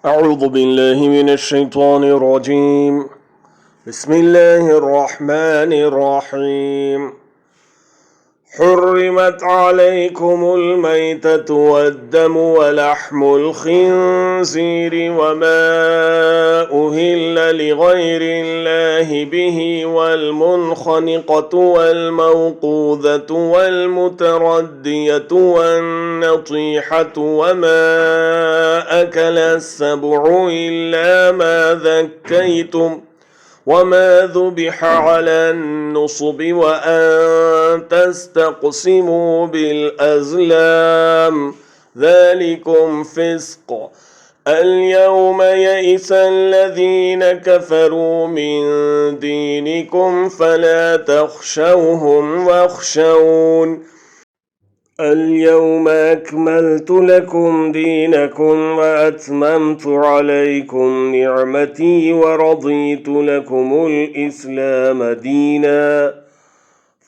أعوذ بالله من الشيطان الرجيم بسم الله الرحمن الرحيم حرمت عليكم الميتة والدم ولحم الخنزير وما أهل لغير الله به والمنخنقة والموقوذة والمتردية والنطيحة وما أكل السبع إلا ما ذكيتم وما ذبح على النصب وأن تستقسموا بالأزلام ذلكم فسق اليوم يئس الذين كفروا من دينكم فلا تخشوهم واخشون اليوم أكملت لكم دينكم وأتممت عليكم نعمتي ورضيت لكم الإسلام دينا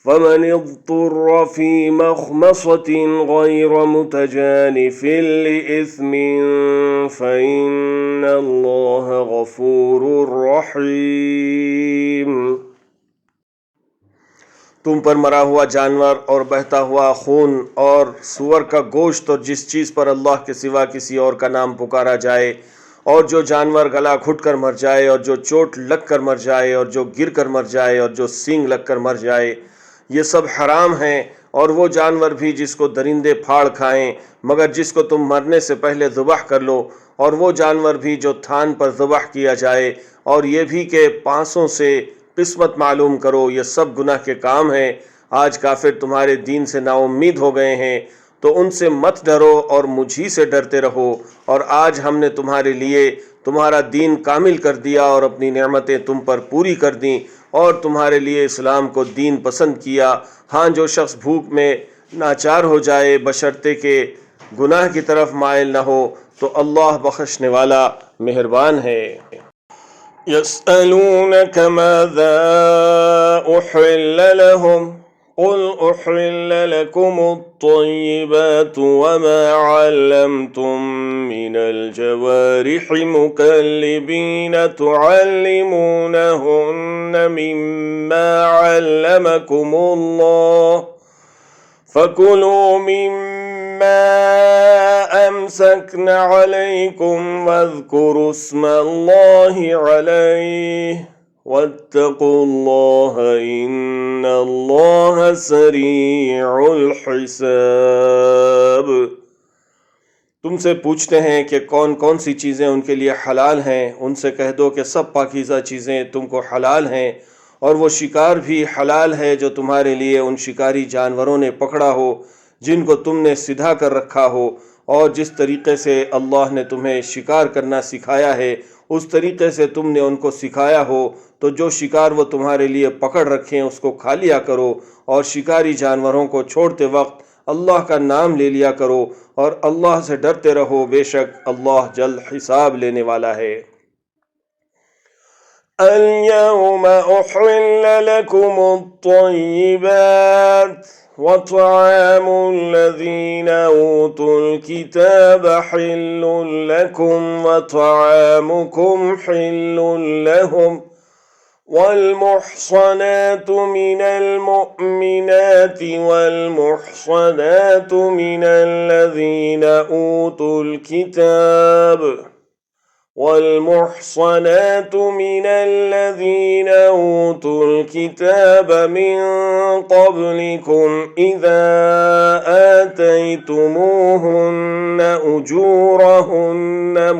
فمن اضطر في مخمصة غير متجانف لإثم فإن الله غفور رحيم। तुम पर मरा हुआ जानवर और बहता हुआ खून और सूअर का गोश्त और जिस चीज़ पर अल्लाह के सिवा किसी और का नाम पुकारा जाए और जो जानवर गला घुट कर मर जाए और जो चोट लग कर मर जाए और जो गिर कर मर जाए और जो सींग लग कर मर जाए, ये सब हराम हैं। और वो जानवर भी जिसको दरिंदे फाड़ खाएं मगर जिसको तुम मरने से पहले ज़ुबह कर लो, और वो जानवर भी जो थान पर ज़ुबह किया जाए, और ये भी कि पांसों से किस्मत मालूम करो, ये सब गुनाह के काम हैं। आज काफिर तुम्हारे दीन से नाउम्मीद हो गए हैं, तो उनसे मत डरो और मुझी से डरते रहो। और आज हमने तुम्हारे लिए तुम्हारा दीन कामिल कर दिया और अपनी नेमतें तुम पर पूरी कर दी और तुम्हारे लिए इस्लाम को दीन पसंद किया। हाँ, जो शख्स भूख में नाचार हो जाए बशर्ते के गुनाह की तरफ माइल न हो, तो अल्लाह बख्शने वाला मेहरबान है। يسألونك ماذا أحل لهم قل أحل لكم الطيبات وما علمتم من الجوارح مكلبين تعلمونهن مما علمكم الله فكلوا مما أمسكن عليكم واذكروا اسم الله عليه واتقوا الله إن الله سريع الحساب। तुमसे पूछते हैं कि कौन कौन सी चीज़ें उनके लिए हलाल हैं। उनसे कह दो कि सब पाकीज़ा चीज़ें तुमको हलाल हैं, और वो शिकार भी हलाल है जो तुम्हारे लिए उन शिकारी जानवरों ने पकड़ा हो जिनको तुमने सिधा कर रखा हो। और जिस तरीक़े से अल्लाह ने तुम्हें शिकार करना सिखाया है उस तरीक़े से तुमने उनको सिखाया हो, तो जो शिकार वो तुम्हारे लिए पकड़ रखें उसको खा लिया करो। और शिकारी जानवरों को छोड़ते वक्त अल्लाह का नाम ले लिया करो और अल्लाह से डरते रहो, बेशक अल्लाह जल्द हिसाब लेने वाला है। اليوم أحل لكم الطيبات وطعام الذين أوتوا الكتاب حل لكم وطعامكم حل لهم والمحصنات من المؤمنات والمحصنات من الذين أوتوا الكتاب من قبلكم إذا آتيتموهن أجورهن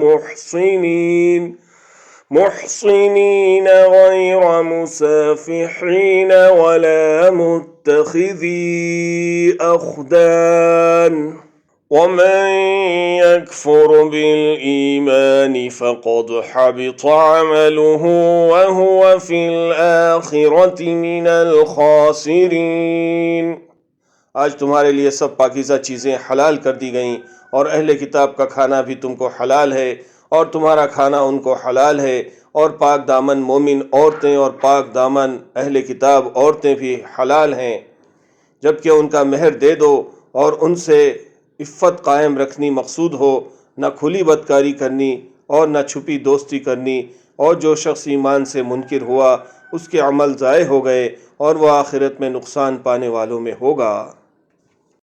محصنين غير مسافحين ولا متخذي أخدان ومن يكفر بالإيمان فقد حبط عمله وهو في الآخرة من الخاسرين। आज तुम्हारे लिए सब पाकीज़ा चीज़ें हलाल कर दी गईं और अहले किताब का खाना भी तुमको हलाल है और तुम्हारा खाना उनको हलाल है, और पाक दामन मोमिन औरतें और पाक दामन अहले किताब औरतें भी हलाल हैं, जबकि उनका मेहर दे दो और उनसे इफ़्फ़त कायम रखनी मकसूद हो, न खुली बदकारी करनी और न छुपी दोस्ती करनी, और जो शख्स ईमान से मुनकिर हुआ उसके अमल ज़ाय हो गए और वह आखिरत में नुकसान पाने वालों में होगा।